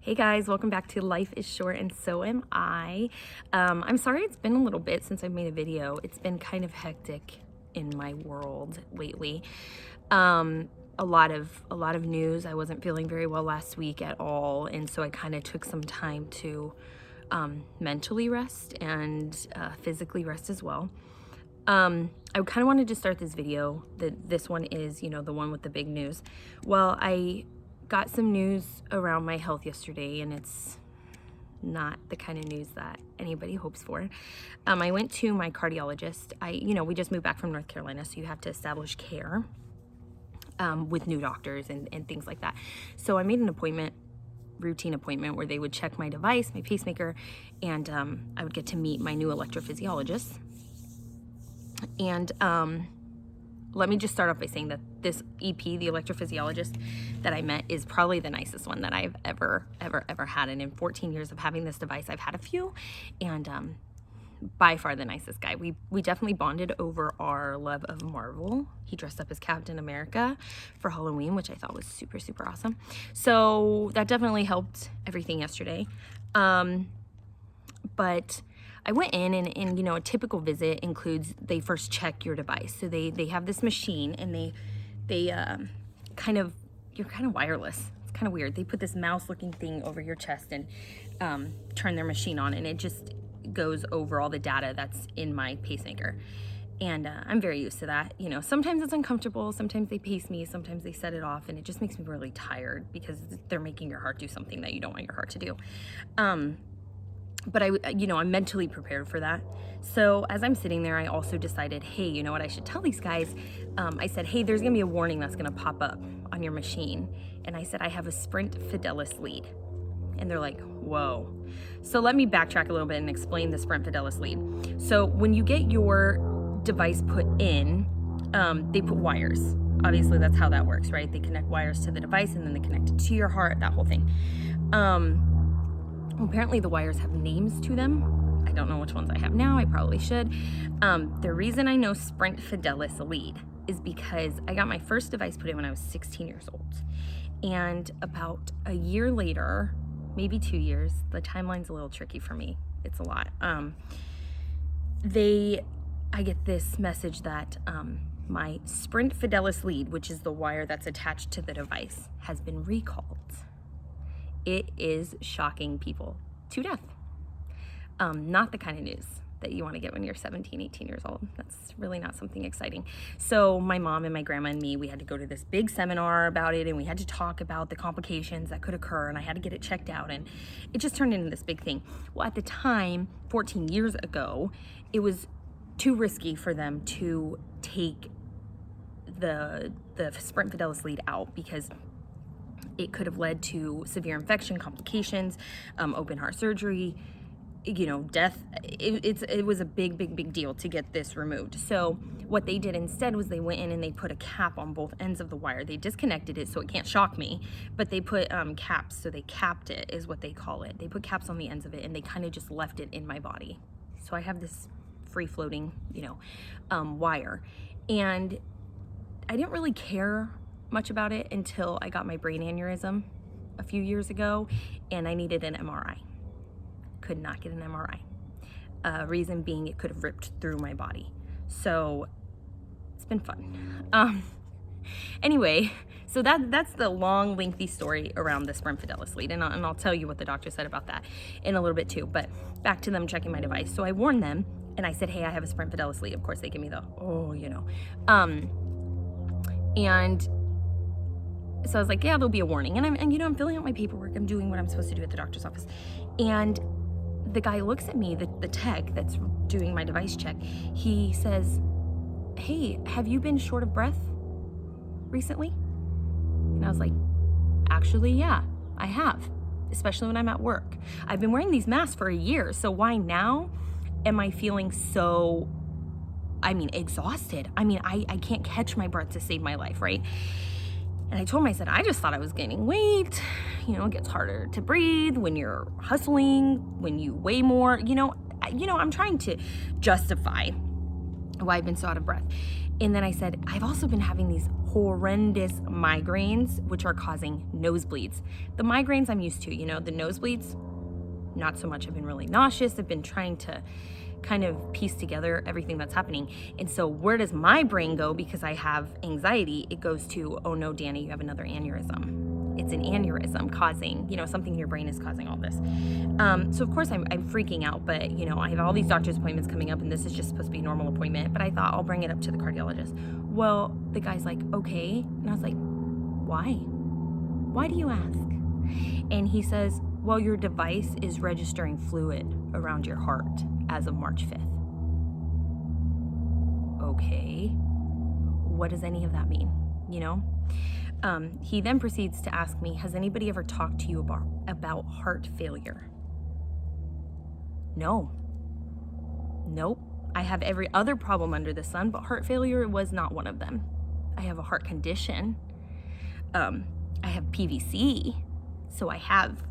Hey guys, welcome back to Life is Short and So Am I. I'm sorry it's been a little bit since I've made a video. It's been kind of hectic in my world lately. A lot of news. I wasn't feeling very well last week at all, and so I kind of took some time to mentally rest and physically rest as well. I kind of wanted to start this video. This one is, the one with the big news. Well, I got some news around my health yesterday, and it's not the kind of news that anybody hopes for. I went to my cardiologist. We just moved back from North Carolina, so you have to establish care with new doctors and things like that. So I made an routine appointment where they would check my device, my pacemaker, and I would get to meet my new electrophysiologist. And let me just start off by saying that this EP, the electrophysiologist that I met, is probably the nicest one that I've ever had. And in 14 years of having this device, I've had a few, and by far the nicest guy. We definitely bonded over our love of Marvel. He dressed up as Captain America for Halloween, which I thought was super, super awesome. So that definitely helped everything yesterday. But I went in and a typical visit includes they first check your device. So they have this machine, and they you're kind of wireless. It's kind of weird. They put this mouse looking thing over your chest and turn their machine on, and it just goes over all the data that's in my pacemaker. And I'm very used to that. Sometimes it's uncomfortable, sometimes they pace me, sometimes they set it off, and it just makes me really tired because they're making your heart do something that you don't want your heart to do. But I'm mentally prepared for that. So as I'm sitting there, I also decided, hey, you know what I should tell these guys? I said, hey, there's gonna be a warning that's gonna pop up on your machine. And I said, I have a Sprint Fidelis lead. And they're like, whoa. So let me backtrack a little bit and explain the Sprint Fidelis lead. So when you get your device put in, they put wires. Obviously that's how that works, right? They connect wires to the device, and then they connect it to your heart, that whole thing. Apparently the wires have names to them. I don't know which ones I have now. I probably should. The reason I know Sprint Fidelis lead is because I got my first device put in when I was 16 years old. And about a year later, maybe 2 years, the timeline's a little tricky for me. It's a lot. I get this message that my Sprint Fidelis lead, which is the wire that's attached to the device, has been recalled. It is shocking people to death. Not the kind of news that you want to get when you're 17, 18 years old. That's really not something exciting. So my mom and my grandma and me, we had to go to this big seminar about it, and we had to talk about the complications that could occur, and I had to get it checked out, and it just turned into this big thing. Well, at the time, 14 years ago, it was too risky for them to take the Sprint Fidelis lead out because it could have led to severe infection, complications, open heart surgery, death. It was a big deal to get this removed. So what they did instead was they went in and they put a cap on both ends of the wire. They disconnected it so it can't shock me, but they put caps. So they capped it, is what they call it. They put caps on the ends of it, and they kind of just left it in my body. So I have this free floating, wire. And I didn't really care much about it until I got my brain aneurysm a few years ago, and I needed an MRI. Could not get an MRI. Reason being, it could have ripped through my body. So it's been fun. Anyway, so that's the long, lengthy story around the Sprint Fidelis lead, and I'll tell you what the doctor said about that in a little bit too. But back to them checking my device. So I warned them, and I said, hey, I have a Sprint Fidelis lead. Of course, they give me the and so I was like, yeah, there'll be a warning. And I'm filling out my paperwork. I'm doing what I'm supposed to do at the doctor's office. And the guy looks at me, the tech that's doing my device check. He says, hey, have you been short of breath recently? And I was like, actually, yeah, I have, especially when I'm at work. I've been wearing these masks for a year. So why now am I feeling so, exhausted? I can't catch my breath to save my life, right? And I told him, I said, I just thought I was gaining weight. It gets harder to breathe when you're hustling, when you weigh more. I'm trying to justify why I've been so out of breath. And then I said, I've also been having these horrendous migraines, which are causing nosebleeds. The migraines I'm used to, you know, the nosebleeds, not so much. I've been really nauseous. I've been trying to kind of piece together everything that's happening. And so where does my brain go? Because I have anxiety, it goes to, oh no, Danny, you have another aneurysm. It's an aneurysm causing, you know, something in your brain is causing all this. So of course I'm freaking out, but you know, I have all these doctor's appointments coming up and this is just supposed to be a normal appointment, but I thought I'll bring it up to the cardiologist. Well, the guy's like, okay. And I was like, why? Why do you ask? And he says, well, your device is registering fluid around your heart as of March 5th. Okay. What does any of that mean? You know? He then proceeds to ask me, has anybody ever talked to you about heart failure? No. Nope. I have every other problem under the sun, but heart failure was not one of them. I have a heart condition. I have PVC, so I have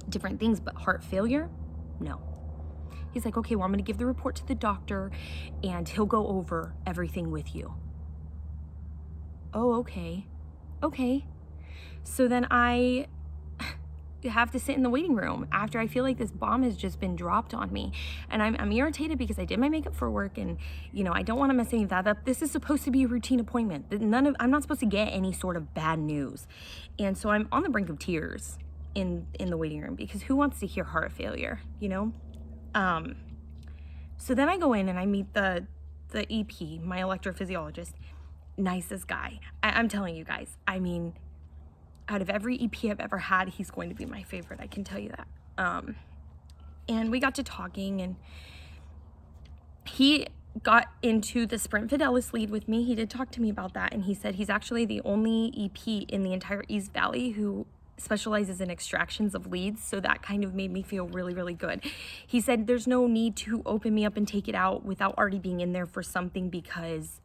different things, but heart failure, no. He's like, okay, well, I'm going to give the report to the doctor and he'll go over everything with you. Oh, okay. Okay. So then I have to sit in the waiting room after I feel like this bomb has just been dropped on me. And I'm irritated because I did my makeup for work and, you know, I don't want to mess any of that up. This is supposed to be a routine appointment. I'm not supposed to get any sort of bad news. And so I'm on the brink of tears in the waiting room because who wants to hear heart failure, you know? So then I go in and I meet the EP, my electrophysiologist, nicest guy. I'm telling you guys, I mean, out of every EP I've ever had, he's going to be my favorite. I can tell you that. And we got to talking and he got into the Sprint Fidelis lead with me. He did talk to me about that. And he said he's actually the only EP in the entire East Valley who specializes in extractions of leads. So that kind of made me feel really, really good. He said there's no need to open me up and take it out without already being in there for something because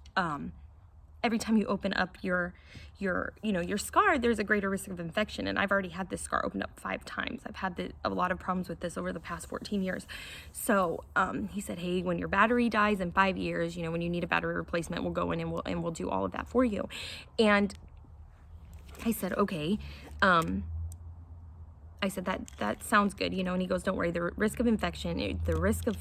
every time you open up your scar, there's a greater risk of infection. And I've already had this scar opened up 5 times. I've had a lot of problems with this over the past 14 years. So he said, hey, when your battery dies in 5 years, you know, when you need a battery replacement, we'll go in and we'll do all of that for you. And I said, okay. I said, that sounds good, you know, and he goes, don't worry, the risk of infection, the risk of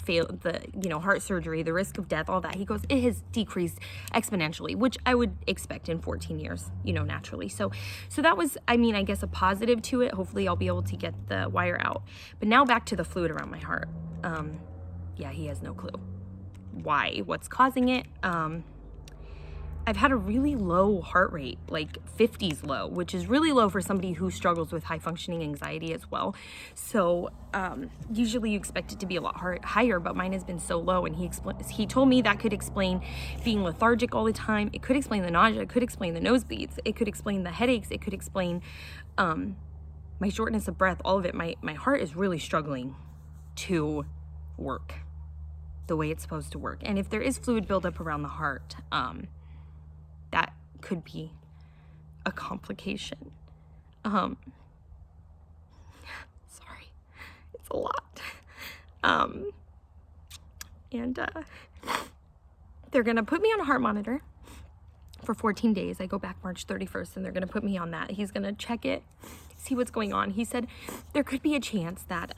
heart surgery, the risk of death, all that, he goes, it has decreased exponentially, which I would expect in 14 years, you know, naturally. So that was, I mean, I guess a positive to it. Hopefully I'll be able to get the wire out. But now back to the fluid around my heart. Yeah, he has no clue why, what's causing it. I've had a really low heart rate, like 50s low, which is really low for somebody who struggles with high functioning anxiety as well. So usually you expect it to be a lot higher, but mine has been so low. And he told me that could explain being lethargic all the time. It could explain the nausea. It could explain the nosebleeds. It could explain the headaches. It could explain my shortness of breath, all of it. My heart is really struggling to work the way it's supposed to work. And if there is fluid buildup around the heart, that could be a complication. Sorry, it's a lot. They're gonna put me on a heart monitor for 14 days. I go back March 31st and they're gonna put me on that. He's gonna check it, see what's going on. He said there could be a chance that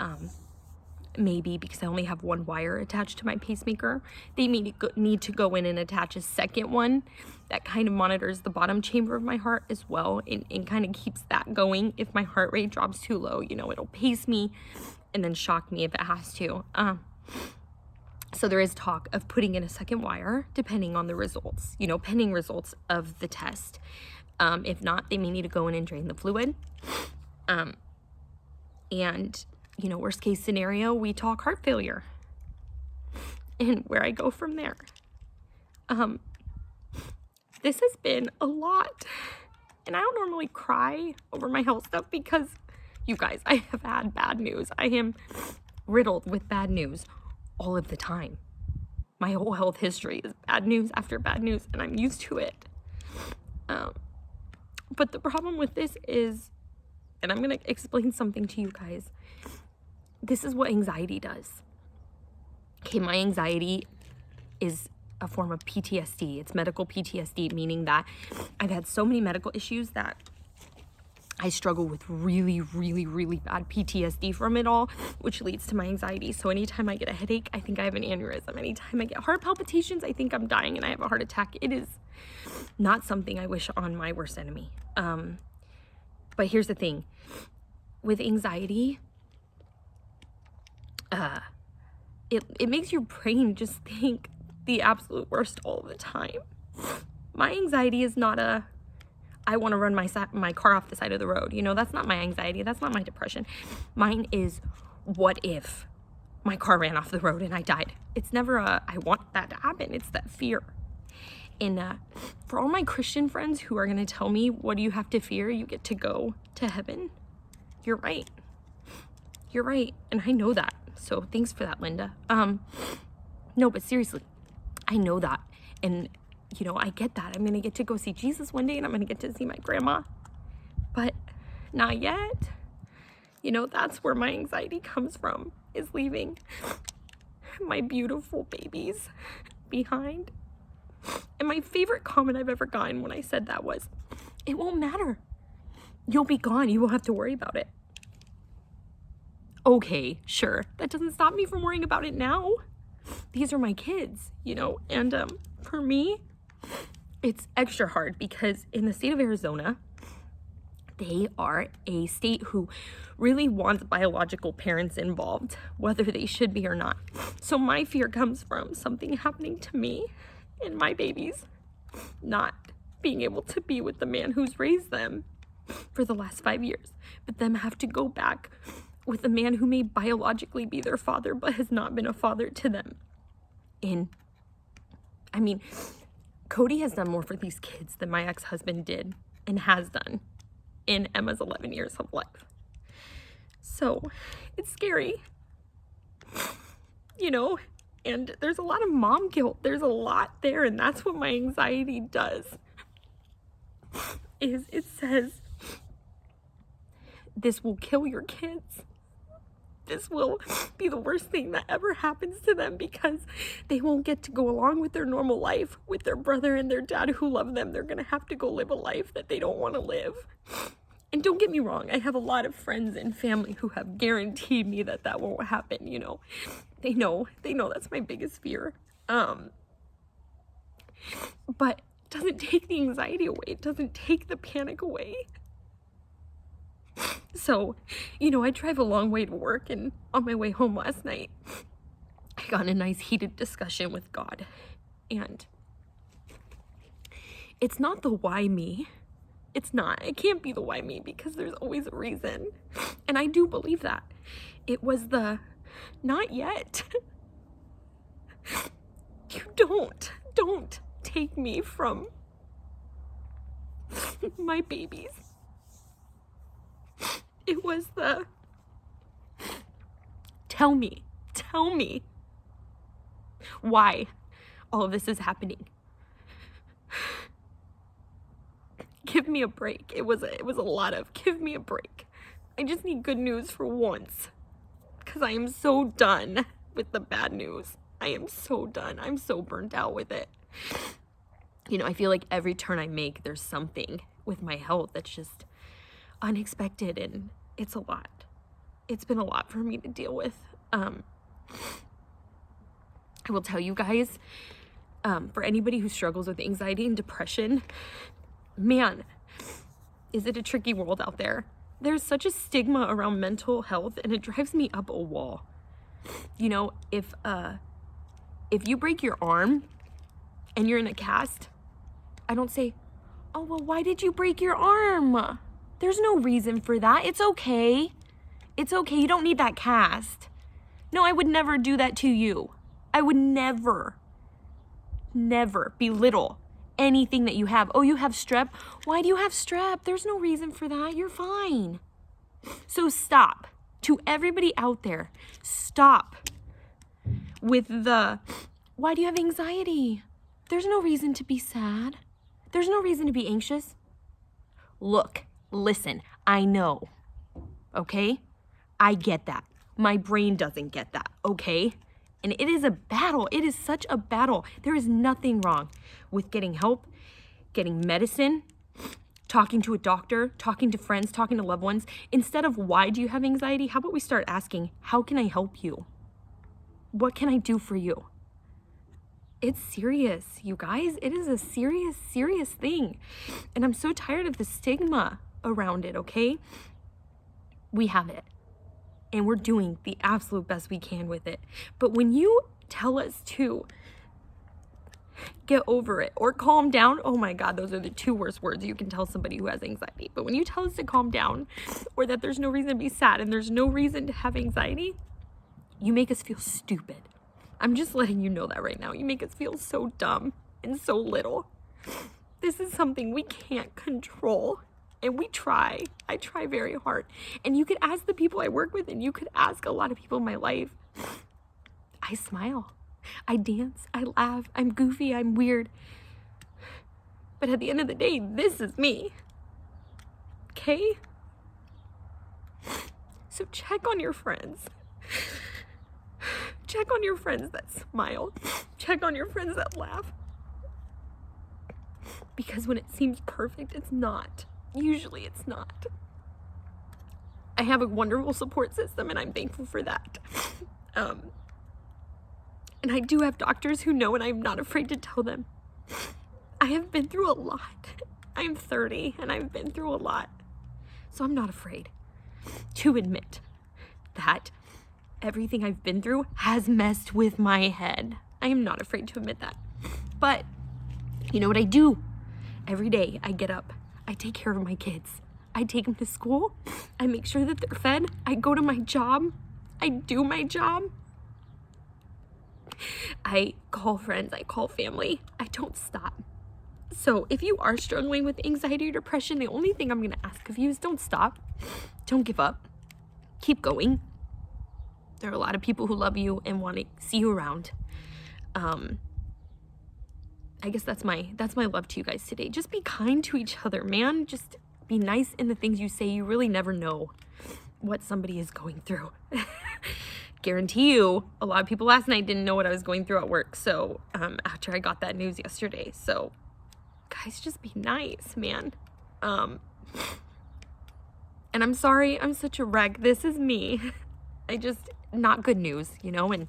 maybe because I only have one wire attached to my pacemaker, they need to go in and attach a second one that kind of monitors the bottom chamber of my heart as well and kind of keeps that going. If my heart rate drops too low, you know, it'll pace me and then shock me if it has to. So there is talk of putting in a second wire depending on the results, you know, pending results of the test. If not, they may need to go in and drain the fluid. And you know, worst case scenario, we talk heart failure and where I go from there. This has been a lot and I don't normally cry over my health stuff because you guys, I have had bad news. I am riddled with bad news all of the time. My whole health history is bad news after bad news and I'm used to it. But the problem with this is, and I'm going to explain something to you guys. This is what anxiety does. Okay, my anxiety is a form of PTSD. It's medical PTSD, meaning that I've had so many medical issues that I struggle with really, really, really bad PTSD from it all, which leads to my anxiety. So anytime I get a headache, I think I have an aneurysm. Anytime I get heart palpitations, I think I'm dying and I have a heart attack. It is not something I wish on my worst enemy. But here's the thing. With anxiety, it makes your brain just think the absolute worst all the time. My anxiety is not I want to run my car off the side of the road. You know, that's not my anxiety. That's not my depression. Mine is, what if my car ran off the road and I died? It's never I want that to happen. It's that fear. And for all my Christian friends who are going to tell me, what do you have to fear? You get to go to heaven. You're right. You're right. And I know that. So thanks for that, Linda. No, but seriously, I know that. And you know, I get that. I'm going to get to go see Jesus one day and I'm going to get to see my grandma. But not yet. You know, that's where my anxiety comes from, is leaving my beautiful babies behind. And my favorite comment I've ever gotten when I said that was, it won't matter. You'll be gone. You won't have to worry about it. Okay, sure. That doesn't stop me from worrying about it now. These are my kids, you know, and for me, it's extra hard because in the state of Arizona, they are a state who really wants biological parents involved, whether they should be or not. So my fear comes from something happening to me and my babies not being able to be with the man who's raised them for the last 5 years, but them have to go back with a man who may biologically be their father, but has not been a father to them. I mean, Cody has done more for these kids than my ex-husband did and has done in Emma's 11 years of life. So it's scary, you know, and there's a lot of mom guilt. There's a lot there, and that's what my anxiety does, is it says, this will kill your kids. This will be the worst thing that ever happens to them because they won't get to go along with their normal life with their brother and their dad who love them. They're going to have to go live a life that they don't want to live. And don't get me wrong, I have a lot of friends and family who have guaranteed me that that won't happen, you know. They know that's my biggest fear. But it doesn't take the anxiety away. It doesn't take the panic away. So, you know, I drive a long way to work, and on my way home last night, I got in a nice heated discussion with God. And it's not the why me. It's not. It can't be the why me because there's always a reason. And I do believe that. It was the not yet. You don't take me from my babies. It was the tell me why all of this is happening. Give me a break. It was a lot of give me a break. I just need good news for once, because I am so done with the bad news. I am so done. I'm so burnt out with it. You know, I feel like every turn I make, there's something with my health that's just unexpected, and it's a lot. It's been a lot for me to deal with. I will tell you guys, for anybody who struggles with anxiety and depression, man, is it a tricky world out there. There's such a stigma around mental health, and it drives me up a wall. You know, if you break your arm and you're in a cast, I don't say, oh, well, why did you break your arm? There's no reason for that. It's okay. It's okay. You don't need that cast. No, I would never do that to you. I would never belittle anything that you have. Oh, you have strep? Why do you have strep? There's no reason for that. You're fine. So stop. To everybody out there, stop with the, why do you have anxiety? There's no reason to be sad. There's no reason to be anxious. Look, listen, I know, okay? I get that. My brain doesn't get that, okay? And it is a battle. It is such a battle. There is nothing wrong with getting help, getting medicine, talking to a doctor, talking to friends, talking to loved ones. Instead of why do you have anxiety, how about we start asking, how can I help you? What can I do for you? It's serious, you guys. It is a serious, serious thing. And I'm so tired of the stigma around it, okay? We have it. And we're doing the absolute best we can with it. But when you tell us to get over it or calm down, oh my God, those are the two worst words you can tell somebody who has anxiety. But when you tell us to calm down, or that there's no reason to be sad and there's no reason to have anxiety, you make us feel stupid. I'm just letting you know that right now. You make us feel so dumb and so little. This is something we can't control. And we try. I try very hard. And you could ask the people I work with, and you could ask a lot of people in my life. I smile. I dance. I laugh. I'm goofy. I'm weird. But at the end of the day, this is me. Okay? So check on your friends. Check on your friends that smile. Check on your friends that laugh. Because when it seems perfect, it's not. Usually it's not. I have a wonderful support system, and I'm thankful for that. And I do have doctors who know, and I'm not afraid to tell them. I have been through a lot. I'm 30, and I've been through a lot. So I'm not afraid to admit that everything I've been through has messed with my head. I am not afraid to admit that. But you know what I do? Every day I get up. I take care of my kids. I take them to school. I make sure that they're fed. I go to my job. I do my job. I call friends. I call family. I don't stop. So if you are struggling with anxiety or depression, the only thing I'm going to ask of you is don't stop. Don't give up. Keep going. There are a lot of people who love you and want to see you around. I guess that's my love to you guys today. Just be kind to each other, man. Just be nice in the things you say. You really never know what somebody is going through. Guarantee you, a lot of people last night didn't know what I was going through at work. So after I got that news yesterday. So guys, just be nice, man. And I'm sorry, I'm such a wreck. This is me. Not good news, you know, and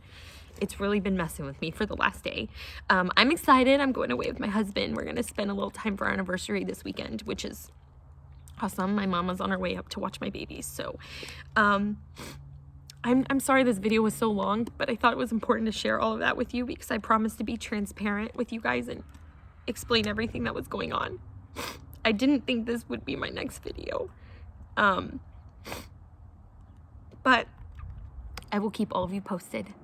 it's really been messing with me for the last day. I'm excited. I'm going away with my husband. We're going to spend a little time for our anniversary this weekend, which is awesome. My mama's on her way up to watch my babies. So, I'm sorry this video was so long, but I thought it was important to share all of that with you because I promised to be transparent with you guys and explain everything that was going on. I didn't think this would be my next video. But I will keep all of you posted.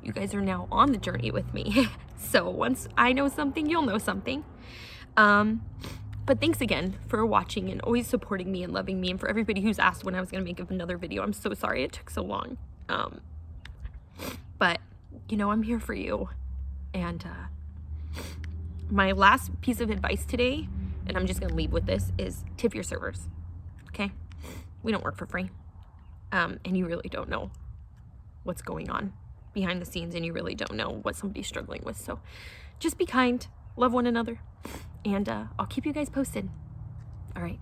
You guys are now on the journey with me. So once I know something, you'll know something. But thanks again for watching and always supporting me and loving me, and for everybody who's asked when I was going to make another video. I'm so sorry it took so long. But, you know, I'm here for you. And my last piece of advice today, and I'm just going to leave with this, is tip your servers. Okay? We don't work for free. And you really don't know what's going on behind the scenes, and you really don't know what somebody's struggling with. So just be kind, love one another, and I'll keep you guys posted. All right.